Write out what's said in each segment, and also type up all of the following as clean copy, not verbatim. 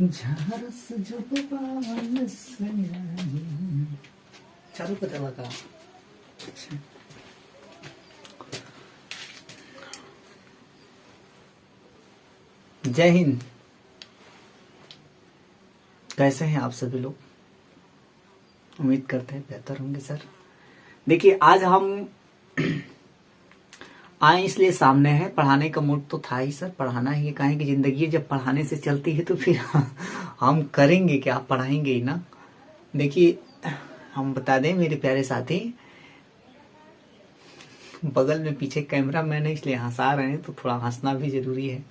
झारस जो बाल सयानी। चालू पता लगा। अच्छा। जय हिंद। कैसे हैं आप सभी लोग? उम्मीद करते हैं बेहतर होंगे सर। देखिए आज हम आए इसलिए सामने है, पढ़ाने का मूड तो था ही सर, पढ़ाना ही है। काहे कि जिंदगी जब पढ़ाने से चलती है तो फिर हम करेंगे क्या, पढ़ाएंगे ही ना। देखिए हम बता दें मेरे प्यारे साथी, बगल में पीछे कैमरा मैन है इसलिए हंसा रहे हैं, तो थोड़ा हंसना भी जरूरी है।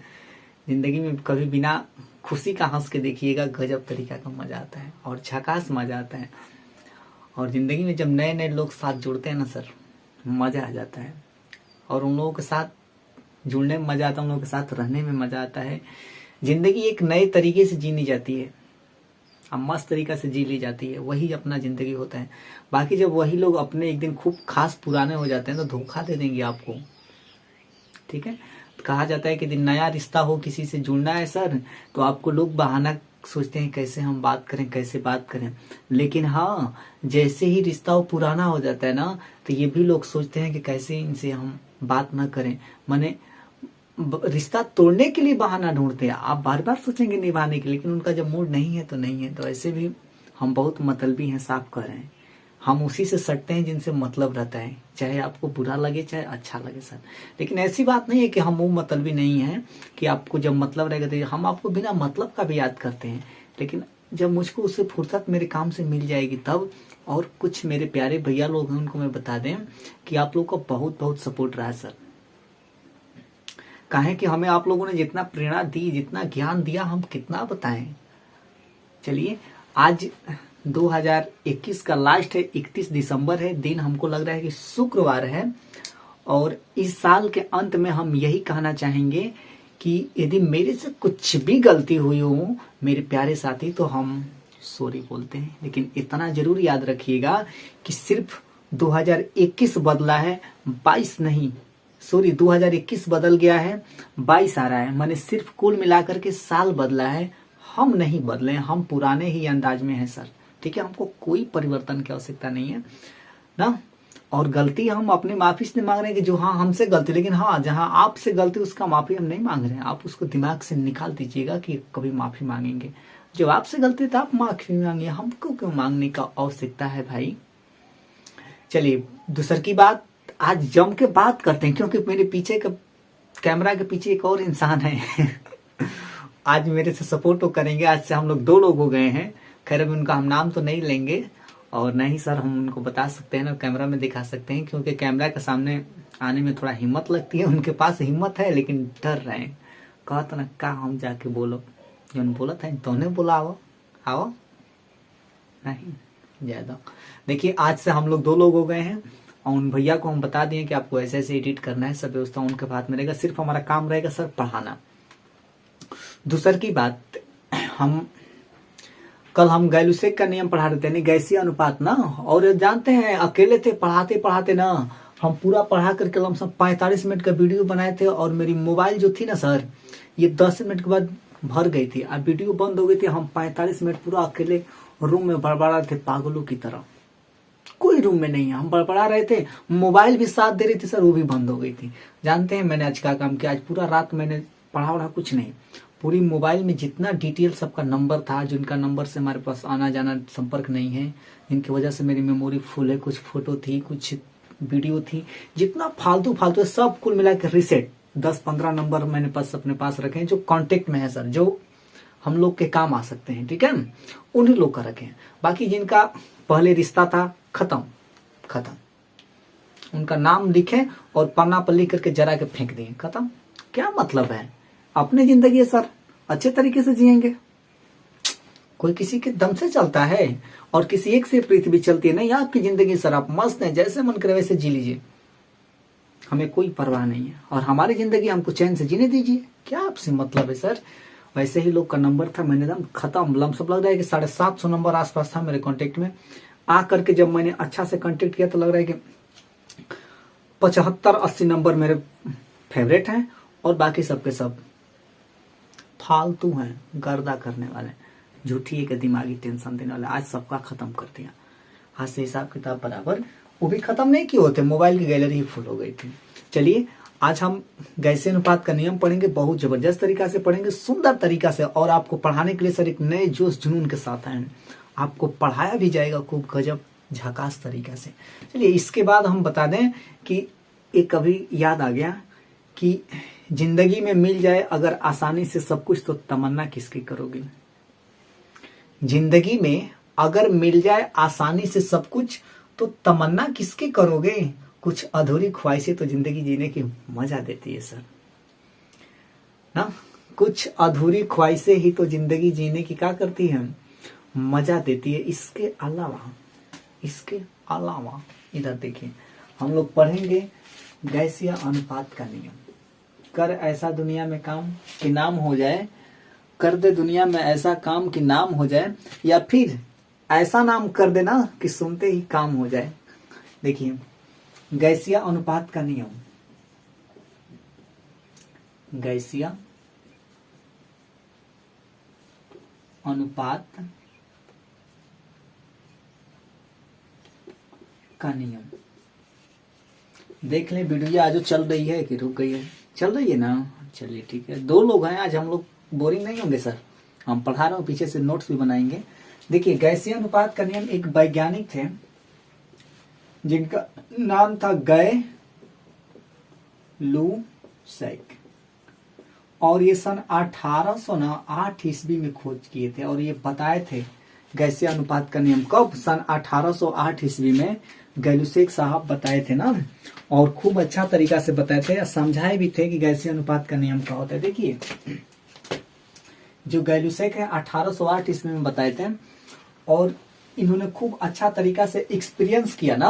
जिंदगी में कभी बिना खुशी का हंस के देखिएगा, गजब तरीका का मजा आता है और झकास मजा आता है। और जिंदगी में जब नए नए लोग साथ जुड़ते हैं ना सर, मजा आ जाता है। और उन लोगों के साथ जुड़ने में मजा आता है, उन लोगों के साथ रहने में मजा आता है। जिंदगी एक नए तरीके से जीनी जाती है, अब मस्त तरीका से जी ली जाती है, वही अपना जिंदगी होता है। बाकी जब वही लोग अपने एक दिन खूब खास पुराने हो जाते हैं तो धोखा दे देंगे आपको। ठीक है, कहा जाता है कि दिन नया रिश्ता हो, किसी से जुड़ना है सर, तो आपको लोग बहाना सोचते हैं कैसे हम बात करें, कैसे बात करें। लेकिन हाँ, जैसे ही रिश्ता वो पुराना हो जाता है ना, तो ये भी लोग सोचते हैं कि कैसे इनसे हम बात ना करें। माने रिश्ता तोड़ने के लिए बहाना ढूंढते हैं। आप बार बार सोचेंगे निभाने के, लेकिन उनका जब मूड नहीं है तो नहीं है। तो ऐसे भी हम बहुत मतलबी हैं, साफ कर रहे हैं। हम उसी से सटते हैं जिनसे मतलब रहता है, चाहे आपको बुरा लगे चाहे अच्छा लगे सर। लेकिन ऐसी बात नहीं है कि हम वो मतलबी नहीं है कि आपको जब मतलब रहेगा तो हम आपको बिना मतलब का भी याद करते हैं। लेकिन जब मुझको उससे फुर्सत मेरे काम से मिल जाएगी तब। और कुछ मेरे प्यारे भैया लोग हैं, उनको मैं बता दें कि आप लोग का बहुत बहुत सपोर्ट रहा है सर। काहे कि हमें आप लोगों ने जितना प्रेरणा दी, जितना ज्ञान दिया, हम कितना बताएं। चलिए आज 2021 का लास्ट है, 31 दिसंबर है, दिन हमको लग रहा है कि शुक्रवार है। और इस साल के अंत में हम यही कहना चाहेंगे कि यदि मेरे से कुछ भी गलती हुई हो मेरे प्यारे साथी, तो हम सॉरी बोलते हैं। लेकिन इतना जरूर याद रखिएगा कि सिर्फ 2021 बदला है, 22 नहीं, सॉरी 2021 बदल गया है, 22 आ रहा है। मैंने सिर्फ कुल मिलाकर के साल बदला है, हम नहीं बदले, हम पुराने ही अंदाज में हैं सर। ठीक है, हमको कोई परिवर्तन की आवश्यकता नहीं है ना। और गलती हम अपने माफी से मांग रहे हैं कि जो हाँ हमसे गलती, लेकिन हाँ जहां आपसे गलती उसका माफी हम नहीं मांग रहे हैं। आप उसको दिमाग से निकाल दीजिएगा कि कभी माफी मांगेंगे। जब आपसे गलती तो आप माफी मांगे, हमको क्यों मांगने का आवश्यकता है भाई। चलिए दूसर की बात आज जम के बात करते हैं, क्योंकि मेरे पीछे का कैमरा के पीछे एक और इंसान है आज मेरे से सपोर्ट तो करेंगे। आज से हम लोग 2 लोग हो गए हैं। खैर अभी उनका हम नाम तो नहीं लेंगे और नहीं सर हम उनको बता सकते हैं ना, कैमरा में दिखा सकते हैं, क्योंकि कैमरा के सामने आने में थोड़ा हिम्मत लगती है। उनके पास हिम्मत है लेकिन डर रहे हैं। कहत ना का हम जाके बोलो, जो बोला था तो ने बोला आओ नहीं ज्यादा। देखिए आज से हम लोग 2 लोग हो गए हैं और उन भैया को हम बता दिए कि आपको ऐसे ऐसे एडिट करना है, सब व्यवस्था उनके हाथ में रहेगा। सिर्फ हमारा काम रहेगा सर पढ़ाना। दूसर की बात, हम कल हम गैलुसेक का नियम पढ़ा रहे थे, नहीं गैसीय अनुपात ना। और जानते हैं अकेले थे पढ़ाते पढ़ाते ना, हम पूरा पढ़ा करके हम सब 45 मिनट का वीडियो बनाए थे। और मेरी मोबाइल जो थी ना सर, ये 10 मिनट के बाद भर गई थी, अब वीडियो बंद हो गई थी। हम 45 मिनट पूरा अकेले रूम में बड़बड़ा थे पागलों की तरह। कोई रूम में नहीं है, हम बड़बड़ा रहे थे, मोबाइल भी साथ दे रही थी सर, वो भी बंद हो गई थी। जानते हैं मैंने आज क्या काम किया? आज पूरा रात मैंने पढ़ा वढ़ा कुछ नहीं, पूरी मोबाइल में जितना डिटेल सबका नंबर था, जिनका नंबर से हमारे पास आना जाना संपर्क नहीं है, जिनकी वजह से मेरी मेमोरी फुल है, कुछ फोटो थी, कुछ वीडियो थी, जितना फालतू फालतू है सब कुल मिला के रिसेट 10-15 नंबर मैंने पास अपने पास रखे हैं, जो कांटेक्ट में है सर, जो हम लोग के काम आ सकते हैं। ठीक है, उन्हीं लोग का रखे। बाकी जिनका पहले रिश्ता था खत्म, उनका नाम लिखे और पन्ना पर लिख करके जरा के फेंक दिए, खत्म। क्या मतलब है? अपनी जिंदगी सर अच्छे तरीके से जिएंगे। कोई किसी के दम से चलता है और किसी एक से पृथ्वी चलती है? नहीं, आपकी जिंदगी सर आप मस्त है, जैसे मन करे वैसे जी लीजिए, हमें कोई परवाह नहीं है। और हमारी जिंदगी हमको चैन से जीने दीजिए, क्या आपसे मतलब है सर। वैसे ही लोग का नंबर था, मैंने एकदम खत्म लमसम लग रहा है कि 750 नंबर आसपास था मेरे कांटेक्ट में। आ करके जब मैंने अच्छा से कांटेक्ट किया तो लग रहा है कि 75-80 नंबर मेरे फेवरेट हैं और बाकी सबके सब फालतू हैं, गर्दा करने वाले, झूठी एक दिमागी टेंशन देने वाले, आज सबका खत्म कर दिया। आज से हिसाब किताब बराबर, वो भी खत्म नहीं किए होते, मोबाइल की गैलरी ही फुल हो गई थी। चलिए आज हम गैसीय अनुपात का नियम पढ़ेंगे, बहुत जबरदस्त तरीका से पढ़ेंगे, सुंदर तरीका से, और आपको पढ़ाने के लिए सर एक नए जोश जुनून के साथ आए, आपको पढ़ाया भी जाएगा खूब गजब झकास तरीका से। चलिए इसके बाद हम बता दें कि एक कभी याद आ गया कि जिंदगी में मिल जाए अगर आसानी से सब कुछ तो तमन्ना किसकी करोगे। जिंदगी में अगर मिल जाए आसानी से सब कुछ तो तमन्ना किसकी करोगे। कुछ अधूरी ख्वाहिशें तो जिंदगी जीने की मजा देती है सर ना, कुछ अधूरी ख्वाहिशें ही तो जिंदगी जीने की क्या करती है, मजा देती है। इसके अलावा इधर देखिए हम लोग पढ़ेंगे गैसीय अनुपात का नियम। कर ऐसा दुनिया में काम कि नाम हो जाए, कर दे दुनिया में ऐसा काम कि नाम हो जाए, या फिर ऐसा नाम कर देना कि सुनते ही काम हो जाए। देखिए गैसीय अनुपात का नियम, गैसीय अनुपात का नियम। देख लें वीडियो आज चल रही है कि रुक गई है, चल रही है ना, चलिए ठीक है। 2 लोग हैं आज, हम लोग बोरिंग नहीं होंगे सर, हम पढ़ा रहे हो, पीछे से नोट्स भी बनाएंगे। देखिए गैसीय अनुपात का नियम, एक वैज्ञानिक थे जिनका नाम था गए लूसैक, और ये सन 1808 ईस्वी में खोज किए थे, और ये बताए थे गैसीय अनुपात का नियम कब, सन 1808 ईस्वी में गैलुसेक साहब बताए थे ना, और खूब अच्छा तरीका से बताए थे, समझाए भी थे कि गैसीय अनुपात का नियम क्या होता है। देखिए जो गैलुसेक है 1808 ईस्वी में बताए थे, और इन्होंने खूब अच्छा तरीका से एक्सपीरियंस किया ना,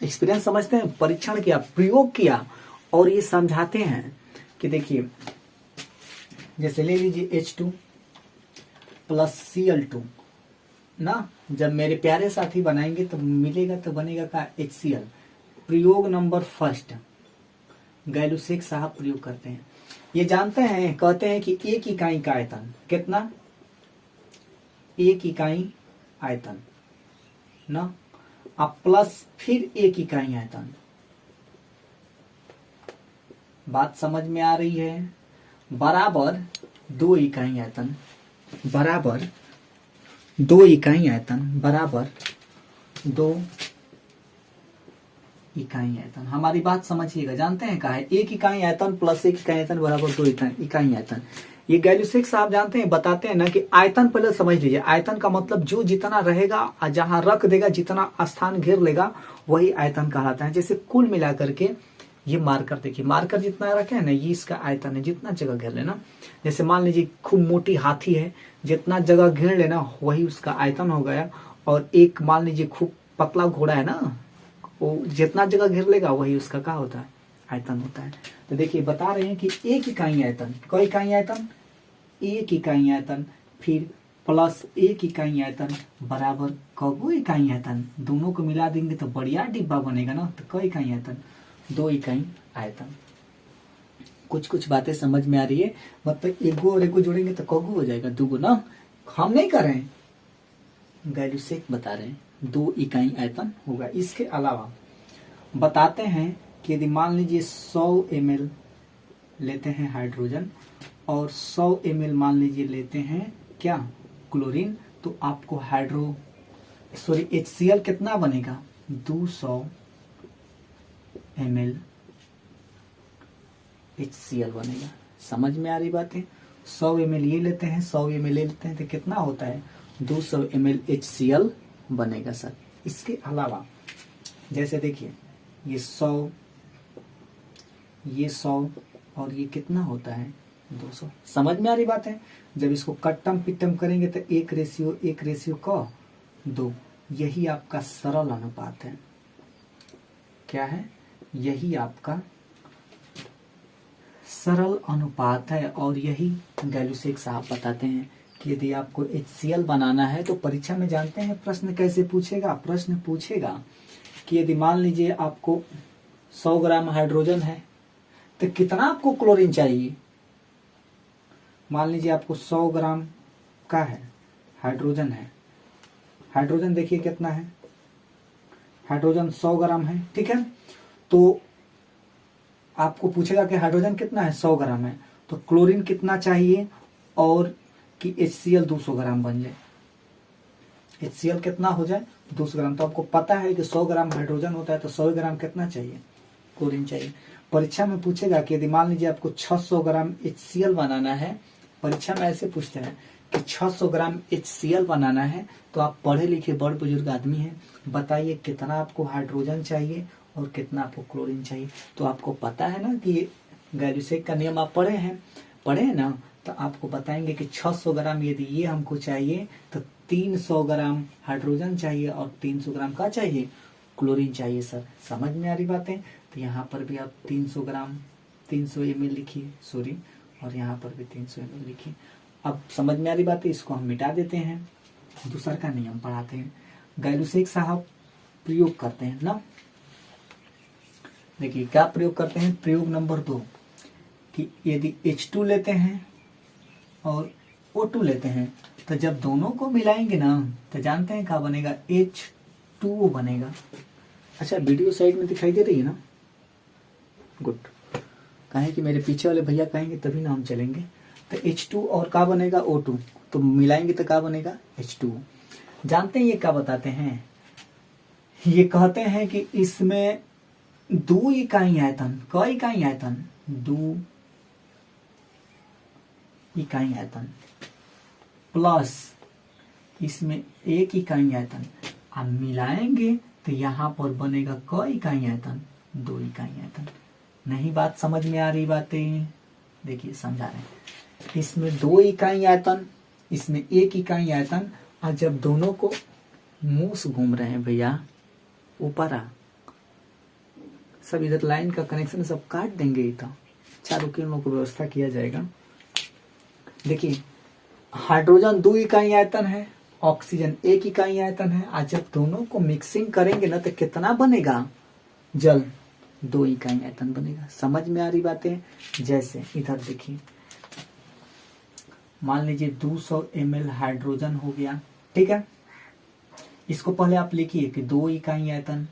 एक्सपीरियंस समझते हैं, परीक्षण किया, प्रयोग किया, और ये समझाते हैं कि देखिए जैसे ले लीजिए H2 प्लस Cl2 ना, जब मेरे प्यारे साथी बनाएंगे तो मिलेगा तो बनेगा का HCl। प्रयोग नंबर फर्स्ट गैलुसेक साहब प्रयोग करते हैं, ये जानते हैं, कहते हैं कि एक इकाई का आयतन कितना, एक इकाई आयतन ना, अब प्लस फिर एक इकाई आयतन, बात समझ में आ रही है, बराबर 2 इकाई आयतन, बराबर 2 इकाई आयतन, बराबर 2 इकाई आयतन। हमारी बात समझिएगा, जानते हैं कहा है, एक इकाई आयतन प्लस एक इकाई आयतन बराबर 2 इकाई आयतन। ये गैलुसेक साहब जानते हैं, बताते हैं ना कि आयतन पहले समझ लीजिए, आयतन का मतलब जो जितना रहेगा, जहां रख देगा, जितना स्थान घेर लेगा वही आयतन कहलाता है। जैसे कुल मिलाकर के ये मार्कर देखिए, मार्कर जितना रखे है ना, ये इसका आयतन है, जितना जगह घेर लेना। जैसे मान लीजिए खूब मोटी हाथी है, जितना जगह घेर लेना वही उसका आयतन हो गया, और एक मान लीजिए खूब पतला घोड़ा है ना, वो जितना जगह घेर लेगा वही उसका क्या होता है, आयतन होता है। तो देखिए बता रहे हैं कि एक इकाई आयतन, कई इकाई आयतन, एक इकाई आयतन, फिर प्लस एक इकाई आयतन बराबर कगो इकाई आयतन, दोनों को मिला देंगे तो बढ़िया डिब्बा बनेगा ना। तो कई इकाई आयतन, 2 इकाई आयतन। कुछ कुछ बातें समझ में आ रही है, मतलब एगो और एगो जोड़ेंगे तो कगो हो जाएगा, 2 ना, हम नहीं कर रहे हैं, गैलुसेक बता रहे हैं 2 इकाई आयतन होगा। इसके अलावा बताते हैं कि यदि मान लीजिए 100 ml लेते हैं हाइड्रोजन, और 100 ml मान लीजिए लेते हैं क्या, क्लोरीन, तो आपको HCl कितना बनेगा, 200 ml HCl बनेगा। समझ में आ रही बातें, 100 ml ये लेते हैं, 100 ml लेते हैं, तो कितना होता है, 200 ml HCl बनेगा सर। इसके अलावा जैसे देखिए ये 100, ये 100 और ये कितना होता है, 200। समझ में आ रही बात है। जब इसको कट्टम पिट्टम करेंगे तो 1:2, यही आपका सरल अनुपात है। क्या है, यही आपका सरल अनुपात है, और यही गैलुसेक साहब बताते हैं कि यदि आपको HCl बनाना है तो परीक्षा में जानते हैं प्रश्न कैसे पूछेगा, प्रश्न पूछेगा कि यदि मान लीजिए आपको 100 ग्राम हाइड्रोजन है तो कितना आपको क्लोरीन चाहिए, मान लीजिए आपको 100 ग्राम का है, हाइड्रोजन है। हाइड्रोजन देखिए कितना है, हाइड्रोजन 100 ग्राम है, ठीक है। तो आपको पूछेगा कि हाइड्रोजन कितना है, 100 ग्राम है, तो क्लोरीन कितना चाहिए और कि HCl 200 ग्राम बन जाए। HCl कितना हो जाए, 200 ग्राम। तो आपको पता है कि 100 ग्राम हाइड्रोजन होता है, तो 100 ग्राम कितना चाहिए, क्लोरीन चाहिए। परीक्षा में पूछेगा कि यदि मान लीजिए आपको 600 ग्राम HCl बनाना है, परीक्षा में ऐसे पूछते हैं कि 600 ग्राम HCl बनाना है, तो आप पढ़े लिखे बड़ बुजुर्ग आदमी हैं, बताइए कितना आपको हाइड्रोजन चाहिए और कितना आपको क्लोरीन चाहिए। तो आपको पता है ना कि गैल्यूसेक का नियम आप पढ़े हैं ना, तो आपको बताएंगे कि 600 ग्राम यदि ये हमको चाहिए तो 300 ग्राम हाइड्रोजन चाहिए और 300 ग्राम का चाहिए, क्लोरीन चाहिए। सर समझ में आ रही बातें। तो यहाँ पर भी आप 300 ग्राम 300 ml लिखिए, सॉरी, और यहाँ पर भी 300 ml लिखिए। अब समझ में आ रही बातें, इसको हम मिटा देते हैं, दूसरा का नियम पढ़ाते हैं। गैल्यूसेक साहब प्रयोग करते हैं ना, देखिए क्या प्रयोग करते हैं। प्रयोग नंबर 2 कि यदि H2 लेते हैं और O2 लेते हैं, तो जब दोनों को मिलाएंगे ना, तो जानते हैं क्या बनेगा, H2O बनेगा। अच्छा, वीडियो साइड में दिखाई दे रही है ना, गुड। कहें कि मेरे पीछे वाले भैया कहेंगे तभी ना हम चलेंगे। तो H2 और क्या बनेगा, O2, तो मिलाएंगे तो क्या बनेगा, H2O। जानते हैं ये क्या बताते हैं, ये कहते हैं कि इसमें 2 इकाई आयतन, क इकाई आयतन, 2 इकाई आयतन प्लस इसमें 1 इकाई आयतन, अब मिलाएंगे तो यहाँ पर बनेगा क इकाई आयतन, 2 इकाई आयतन। नहीं बात समझ में आ रही बातें, देखिए समझा रहे हैं। इसमें 2 इकाई आयतन, इसमें 1 इकाई आयतन, और जब दोनों को मूस घूम रहे हैं भैया ऊपर आ, सब इधर लाइन का कनेक्शन सब काट देंगे, इतना चारों किरणों को व्यवस्था किया जाएगा। देखिए हाइड्रोजन 2 इकाई आयतन है, ऑक्सीजन 1 इकाई आयतन है, आज जब दोनों को मिक्सिंग करेंगे ना तो कितना बनेगा, जल 2 इकाई आयतन बनेगा। समझ में आ रही बातें। जैसे इधर देखिए, मान लीजिए 200 ml हाइड्रोजन हो गया, ठीक है। इसको पहले आप लिखिए कि 2 इकाई आयतन,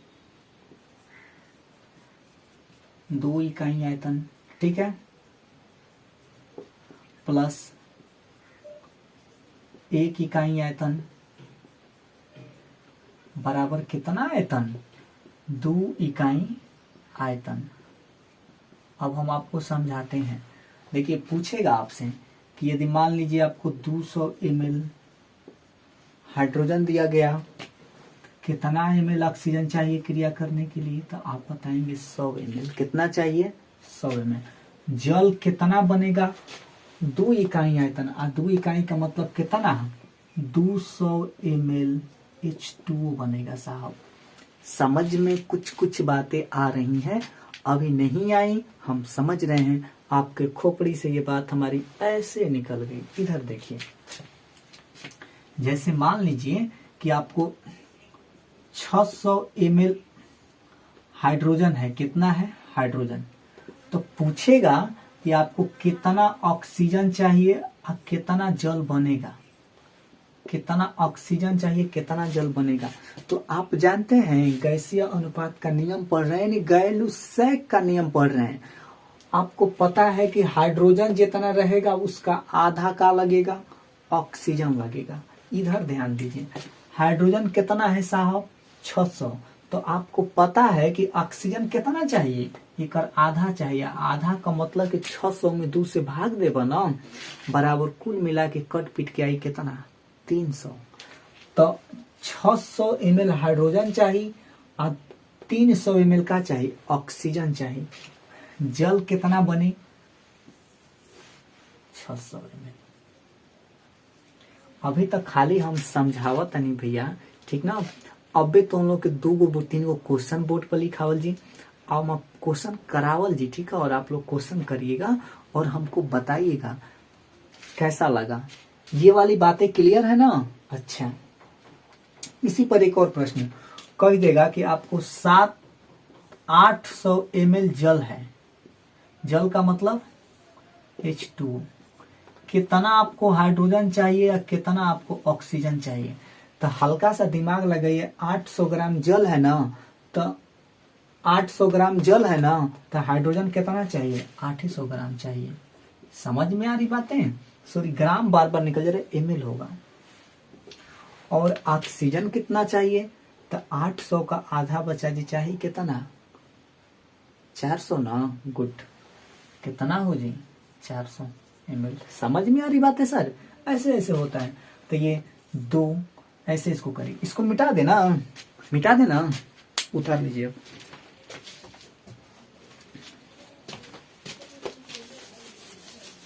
2 इकाई आयतन, ठीक है, प्लस 1 इकाई आयतन बराबर कितना आयतन, 2 इकाई आयतन। अब हम आपको समझाते हैं। देखिए पूछेगा आपसे कि यदि मान लीजिए आपको 200 ml हाइड्रोजन दिया गया, कितना ml ऑक्सीजन चाहिए क्रिया करने के लिए, तो आप बताएंगे 100 ml। कितना चाहिए, 100 ml। जल कितना बनेगा, 2 इकाई आयतन, और 2 इकाई का मतलब कितना, 200 ml H2O बनेगा। साहब समझ में कुछ कुछ बातें आ रही हैं, अभी नहीं आई, हम समझ रहे हैं। आपके खोपड़ी से ये बात हमारी ऐसे निकल गई। इधर देखिए, जैसे मान लीजिए कि आपको 600 ml हाइड्रोजन है, कितना है हाइड्रोजन, तो पूछेगा कि आपको कितना ऑक्सीजन चाहिए और कितना जल बनेगा, कितना ऑक्सीजन चाहिए कितना जल बनेगा। तो आप जानते हैं गैसीय अनुपात का नियम पढ़ रहे हैं, गैल्यूसेक का नियम पढ़ रहे हैं। आपको पता है कि हाइड्रोजन जितना रहेगा उसका आधा का लगेगा, ऑक्सीजन लगेगा। इधर ध्यान दीजिए, हाइड्रोजन कितना है साहब, 600, तो आपको पता है कि ऑक्सीजन कितना चाहिए, एक आधा चाहिए। आधा का मतलब कि 600 में 2 से भाग देगा ना, बराबर कुल मिला के कट पीट के आई कितना, 300। तो 600 ml हाइड्रोजन चाहिए और 300 ml का चाहिए ऑक्सीजन चाहिए। जल कितना बने, 600 ml। अभी तक खाली हम समझावत नहीं भैया, ठीक ना। अबे तो हम लोग के 2 गो 3 गो क्वेश्चन बोर्ड पर लिखावल जी, अब आप क्वेश्चन करावल जी, ठीक है। और आप लोग क्वेश्चन करिएगा और हमको बताइएगा कैसा लगा। ये वाली बातें क्लियर है ना। अच्छा, इसी पर एक और प्रश्न कह देगा कि आपको 800 ml जल है, जल का मतलब H2O, कितना आपको हाइड्रोजन चाहिए या कितना आपको ऑक्सीजन चाहिए। तो हल्का सा दिमाग लगाइए, 800 ग्राम जल है ना, तो 800 ग्राम जल है ना, तो हाइड्रोजन कितना चाहिए, 800 ग्राम चाहिए। समझ में आ रही बातें? सॉरी, ग्राम बार बार निकल जा रहे, ml होगा। और ऑक्सीजन कितना चाहिए, तो 800 का आधा बचा जी चाहिए कितना, 400 ना। गुड, कितना हो जी, 400 ml। समझ में आ रही बात है सर? ऐसे ऐसे होता है। तो ये 2 ऐसे इसको करिए, इसको मिटा देना, मिटा देना, उतार लीजिए अब।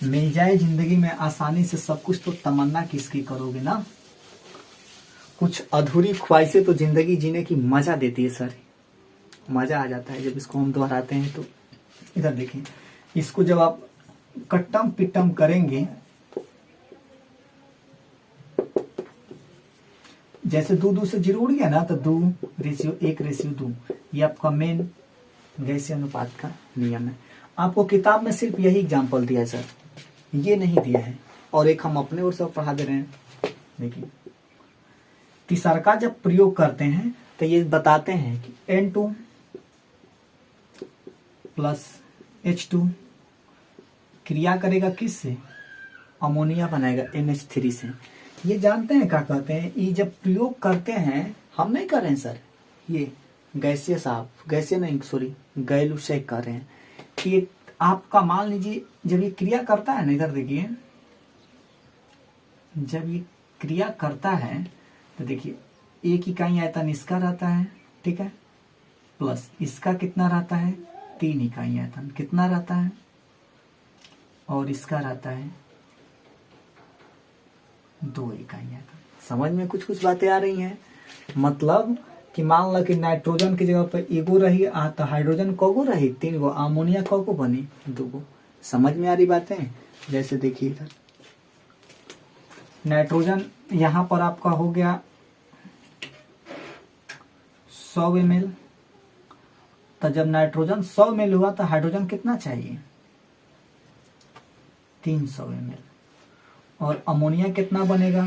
मिल जाए जिंदगी में आसानी से सब कुछ तो तमन्ना किसकी करोगे ना। कुछ अधूरी ख्वाहिशें तो जिंदगी जीने की मजा देती है सर, मजा आ जाता है जब इसको हम दोहराते हैं। तो इधर देखिए, इसको जब आप कट्टम पिट्टम करेंगे, जैसे 2 से 0 उड़ गया ना, तो 2:1:2, ये आपका मेन गैसीय अनुपात का नियम है। आपको किताब में सिर्फ यही एग्जाम्पल दिया है सर, ये नहीं दिया है, और एक हम अपने ओर से पढ़ा दे रहे हैं। देखिए, तीसरा जब प्रयोग करते हैं तो ये बताते हैं कि N2 प्लस H2 क्रिया करेगा किससे, अमोनिया बनाएगा NH3 से। ये जानते हैं क्या कहते हैं, ये जब प्रयोग करते हैं, हम नहीं कर रहे हैं सर, ये गैसीय साहब, गैसीय नहीं सॉरी गैलुशेक कर रहे हैं कि आपका मान लीजिए जब ये क्रिया करता है ना, इधर देखिए, जब ये क्रिया करता है तो देखिए 1 इकाई आयतन इसका रहता है, ठीक है, प्लस इसका कितना रहता है, 3 इकाई आयतन कितना रहता है, और इसका रहता है 2 इकाई आयतन। समझ में कुछ कुछ बातें आ रही हैं? मतलब कि मान लो कि नाइट्रोजन की जगह पर एगो रही, तो हाइड्रोजन कौगो रही, 3 गो, अमोनिया कौगो बनी, 2 गो। समझ में आ रही बातें? जैसे देखिए इधर नाइट्रोजन यहां पर आपका हो गया 100 ml, तो जब नाइट्रोजन 100 ml हुआ तो हाइड्रोजन कितना चाहिए, 300 ml, और अमोनिया कितना बनेगा,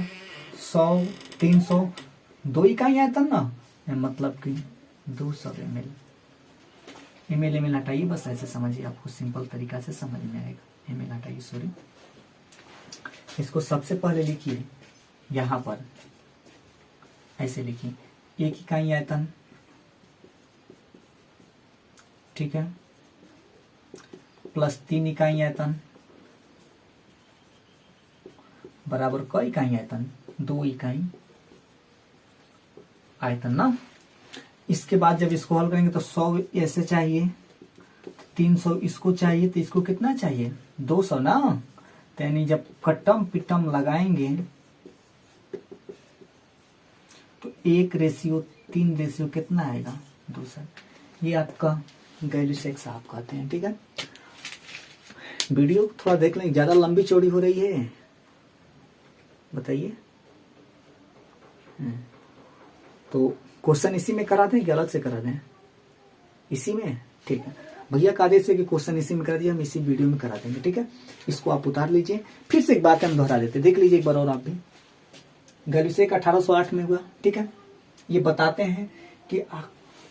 100 300, 2 इकाई आयतन ना, मतलब कि 200 ml। ml हटाइए, बस ऐसे समझिए, आपको सिंपल तरीका से समझ में आएगा। ml हटाइए, सॉरी, इसको सबसे पहले लिखिए यहां पर, ऐसे लिखिए, 1 इकाई आयतन, ठीक है, प्लस 3 इकाई आयतन बराबर क इकाई आयतन, 2 इकाई आयतन ना। इसके बाद जब इसको हल करेंगे तो 100 ऐसे चाहिए, 300 इसको चाहिए, तो इसको कितना चाहिए, 200 ना। तो यानी जब कट्टम पिट्टम लगाएंगे तो 1:3 कितना आएगा, 200। ये आपका गैलुशेक साहब कहते हैं, ठीक है। वीडियो थोड़ा देख लें, ज्यादा लंबी चौड़ी हो रही है, बताइए। तो क्वेश्चन इसी में करा दें कि अलग से करा दें, इसी में, ठीक है। भैया का आदेश है कि क्वेश्चन इसी में करा दिया, हम इसी वीडियो में करा देंगे, ठीक है। इसको आप उतार लीजिए, फिर से एक बात हम दोहरा देते, देख लीजिए एक बार और आप भी। गैलुशेक 1808 में हुआ, ठीक है। ये बताते हैं कि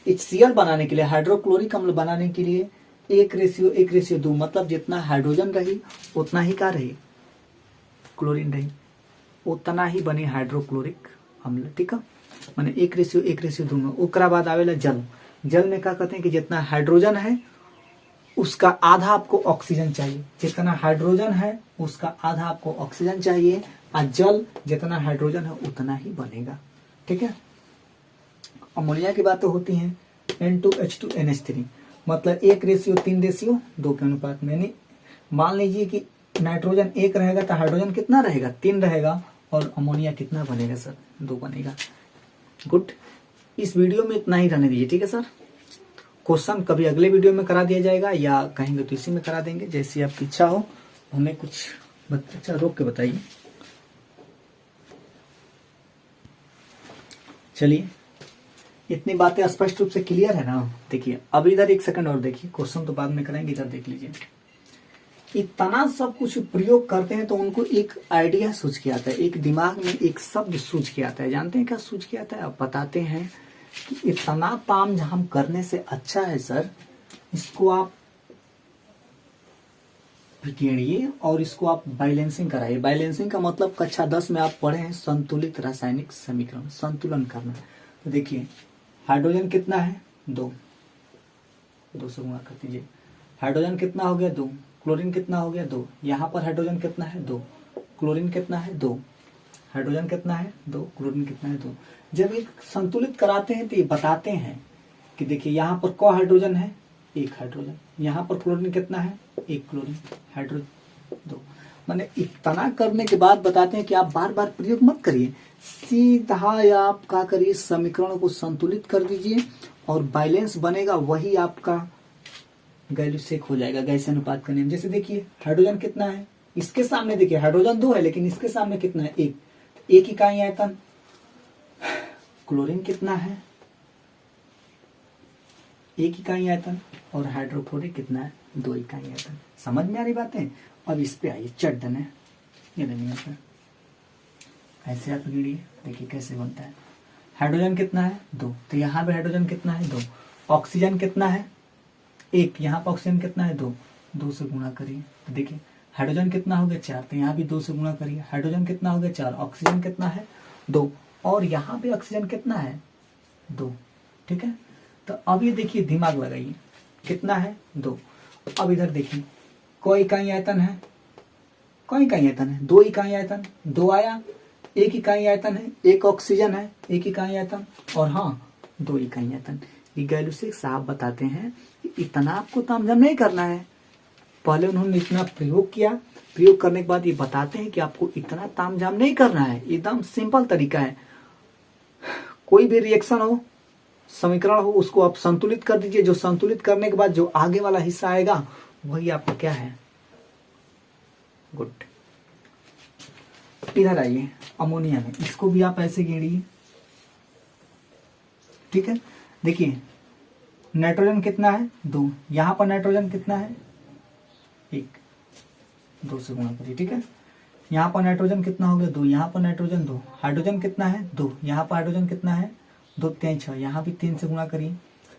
HCl बनाने के लिए, हाइड्रोक्लोरिक अम्ल बनाने के लिए 1:1:2, मतलब जितना हाइड्रोजन रही उतना ही का रही, क्लोरीन रही, उतना ही बने हाइड्रोक्लोरिक अम्ल, ठीक है। माने 1:1:2 में। उसके बाद आवेला जल। जल में क्या कहते हैं कि जितना हाइड्रोजन है उसका आधा आपको ऑक्सीजन चाहिए, जितना हाइड्रोजन है उसका आधा आपको ऑक्सीजन चाहिए, और जल जितना हाइड्रोजन है उतना ही बनेगा, ठीक है। अमोनिया की बातें होती हैं, N2H2NH3, मतलब 1:3:2 के अनुपात में। यानी मान लीजिए कि नाइट्रोजन 1 रहेगा तो हाइड्रोजन कितना रहेगा, 3 रहेगा, और अमोनिया कितना बनेगा सर, 2 बनेगा। गुड, इस वीडियो में इतना ही रहने दीजिए, ठीक है सर। क्वेश्चन कभी अगले वीडियो में करा दिया जाएगा, या कहेंगे तो इसी में करा देंगे, जैसी आपकी इच्छा हो। हमें कुछ अच्छा रोक के बताइए। चलिए, इतनी बातें स्पष्ट रूप से क्लियर है ना। देखिए अब इधर 1 सेकंड और देखिए, क्वेश्चन तो बाद में कराएंगे, इधर देख लीजिए। इतना सब कुछ प्रयोग करते हैं तो उनको एक आइडिया सूझ के आता है, एक दिमाग में एक शब्द सूझ के आता है। जानते हैं क्या सूझ के आता है? अब बताते हैं कि इतना तामझाम करने से अच्छा है सर, इसको आप गिनिए और इसको आप बैलेंसिंग कराइए। बैलेंसिंग का मतलब कक्षा 10 में आप पढ़े हैं संतुलित रासायनिक समीकरण, संतुलन करना। तो देखिए हाइड्रोजन कितना है? 2 से गुणा कर दीजिए। हाइड्रोजन कितना हो गया? 2। क्लोरीन कितना हो गया? 2। यहाँ पर हाइड्रोजन कितना है? 2। क्लोरीन कितना है? 2। हाइड्रोजन कितना है? 2। क्लोरीन कितना है? 2। जब ये संतुलित कराते हैं तो ये बताते हैं कि देखिए यहाँ पर क हाइड्रोजन है? 1 हाइड्रोजन। यहाँ पर क्लोरीन कितना है? 1 क्लोरीन। हाइड्रोजन 2। माने इतना करने के बाद बताते हैं कि आप बार बार प्रयोग मत करिए, सीधा आप क्या करिए, समीकरण को संतुलित कर दीजिए और बैलेंस बनेगा, वही आपका गैल्यूसेक हो जाएगा, गैस अनुपात का नियम। जैसे देखिए हाइड्रोजन कितना है, इसके सामने देखिए हाइड्रोजन 2 है लेकिन इसके सामने कितना है? 1। 1 इकाई आयतन। क्लोरीन कितना है? 1 इकाई आयतन। और हाइड्रोक्लोरिक कितना है? 2 इकाई आयतन। समझ में आ रही बातें? अब इस पे आइए, चट डन है ये नहीं आता, ऐसे आप गिनिए, देखिए कैसे बनता है। हाइड्रोजन कितना है? 2। तो यहाँ पे हाइड्रोजन कितना है? 2। ऑक्सीजन कितना है? 1। यहाँ पर ऑक्सीजन कितना है? 2। 2 से गुणा करिए, देखिए हाइड्रोजन कितना हो गया? 4। तो यहाँ भी 2 से गुणा करिए। हाइड्रोजन कितना हो गया? 4। ऑक्सीजन कितना है? 2। और यहाँ पे ऑक्सीजन कितना है? 2। ठीक है, तो अब ये देखिए दिमाग लगाइए, कितना है? 2। अब इधर देखिए कोई इकाई आयतन है? कोई इकाई आयतन है? 2 इकाई आयतन। 2 आया। 1 इकाई आयतन है, 1 ऑक्सीजन है, 1 इकाई आयतन। और हाँ 2 इकाई आयतन। ये गैल्यूसेक साहब बताते हैं कि इतना आपको तामझाम नहीं करना है। पहले उन्होंने इतना प्रयोग किया, प्रयोग करने के बाद ये बताते हैं कि आपको इतना तामझाम नहीं करना है, एकदम सिंपल तरीका है। कोई भी रिएक्शन हो, समीकरण हो, उसको आप संतुलित कर दीजिए। जो संतुलित करने के बाद जो आगे वाला हिस्सा आएगा वही आपका क्या है? गुड। इधर आइए अमोनिया में, इसको भी आप ऐसे गिनिए, ठीक है। देखिए नाइट्रोजन कितना है? 2। यहां पर नाइट्रोजन कितना है? 1। 2 से गुणा करिए, ठीक है। यहाँ पर नाइट्रोजन कितना हो गया? 2। यहाँ पर नाइट्रोजन 2। हाइड्रोजन कितना है? 2। यहाँ पर हाइड्रोजन कितना है? 2 3 6। यहाँ भी 3 से गुणा करिए।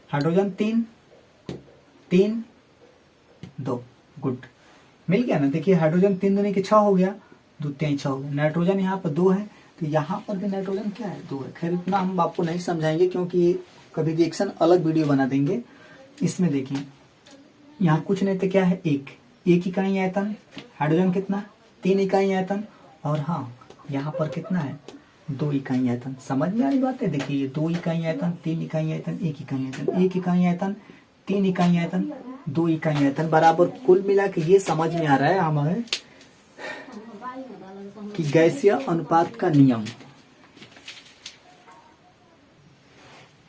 हाइड्रोजन 3 3 2। गुड, मिल गया ना। देखिए हाइड्रोजन 3 दूनी के 6 हो गया, 2 3 6 हो गया। नाइट्रोजन यहाँ पर 2 है तो यहाँ पर भी नाइट्रोजन क्या है? 2 है। खैर इतना हम आपको नहीं समझाएंगे क्योंकि कभी रिएक्शन अलग वीडियो बना देंगे। इसमें देखिए यहाँ कुछ नहीं तो क्या है? 1 इकाई आयतन। हाइड्रोजन कितना? 3 इकाई आयतन। और हाँ यहाँ पर कितना है? 2 इकाई आयतन। समझ में आ रही बात है? देखिए ये 2 इकाई आयतन, 3 इकाई आयतन, 1 इकाई आयतन, 1 इकाई आयतन, 3 इकाई आयतन, 2 इकाई आयतन बराबर। कुल मिला के ये समझ में आ रहा है हमें कि गैसीय अनुपात का नियम।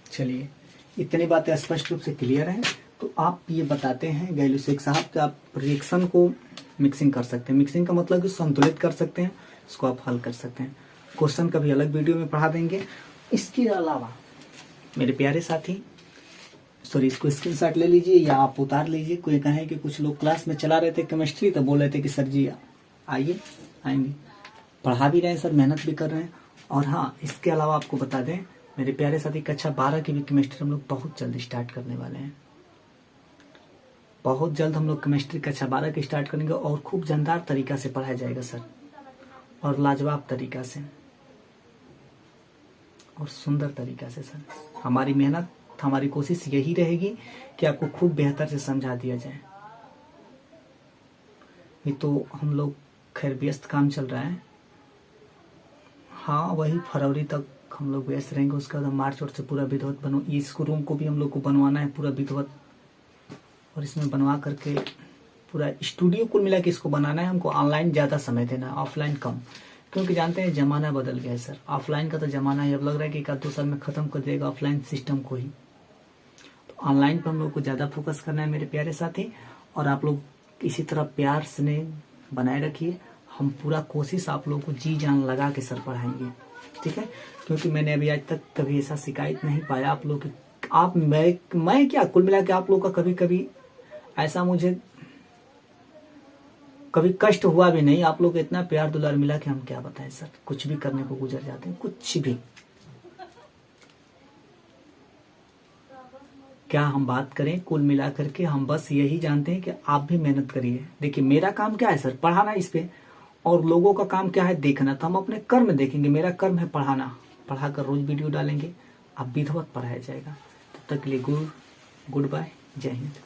चलिए इतनी बातें स्पष्ट रूप से क्लियर है। तो आप ये बताते हैं गैल्यूसेक साहब कि आप रिएक्शन को मिक्सिंग कर सकते हैं। मिक्सिंग का मतलब कि संतुलित कर सकते हैं, इसको आप हल कर सकते हैं। क्वेश्चन कभी अलग वीडियो में पढ़ा देंगे। इसके अलावा मेरे प्यारे साथी, सॉरी इसको स्क्रीनशॉट ले लीजिए या आप उतार लीजिए। कोई कहे कि कुछ लोग क्लास में चला रहे थे केमिस्ट्री तो बोल रहे थे कि सर जी आइए, आएंगे, पढ़ा भी रहे हैं सर, मेहनत भी कर रहे हैं। और हाँ इसके अलावा आपको बता दें मेरे प्यारे साथी, कक्षा 12 की भी केमिस्ट्री हम लोग बहुत जल्द स्टार्ट करने वाले हैं। बहुत जल्द हम लोग केमिस्ट्री कक्षा 12 की स्टार्ट करेंगे और खूब जानदार तरीका से पढ़ाया जाएगा सर, और लाजवाब तरीका से और सुंदर तरीका से सर। हमारी मेहनत, हमारी कोशिश यही रहेगी कि आपको खूब बेहतर से समझा दिया जाए। ये तो हम लोग खैर व्यस्त काम चल रहा है, हाँ वही फरवरी तक हम लोग व्यस्त रहेंगे। उसके बाद मार्च और से पूरा विधिवत बनो, इस रूम को भी हम लोग को बनवाना है पूरा विधिवत, और इसमें बनवा करके पूरा स्टूडियो कुल मिला के इसको बनाना है। हमको ऑनलाइन ज़्यादा समय देना है, ऑफलाइन कम, क्योंकि जानते हैं ज़माना बदल गया है सर। ऑफलाइन का तो ज़माना ही अब लग रहा है कि 1-2 साल में ख़त्म कर देगा ऑफलाइन सिस्टम को ही। तो ऑनलाइन पर हम लोग को ज़्यादा फोकस करना है मेरे प्यारे साथी, और आप लोग इसी तरह प्यार स्नेह बनाए रखिए। हम पूरा कोशिश आप लोगों को जी जान लगा के सर पढ़ाएंगे, ठीक है। क्योंकि मैंने अभी आज तक कभी ऐसा शिकायत नहीं पाया आप लोग, आप मैं क्या कुल मिला के आप लोग का कभी कभी ऐसा मुझे कभी कष्ट हुआ भी नहीं, आप लोग को इतना प्यार दुलार मिला कि हम क्या बताएं सर, कुछ भी करने को गुजर जाते हैं, कुछ भी। क्या हम बात करें, कुल मिला करके हम बस यही जानते हैं कि आप भी मेहनत करिए। देखिए मेरा काम क्या है सर, पढ़ाना इस पे, और लोगों का काम क्या है देखना। तो हम अपने कर्म देखेंगे, मेरा कर्म है पढ़ाना, पढ़ाकर रोज वीडियो डालेंगे, आप विधिवत पढ़ाया जाएगा। तब तक के लिए गुड बाय, जय हिंद।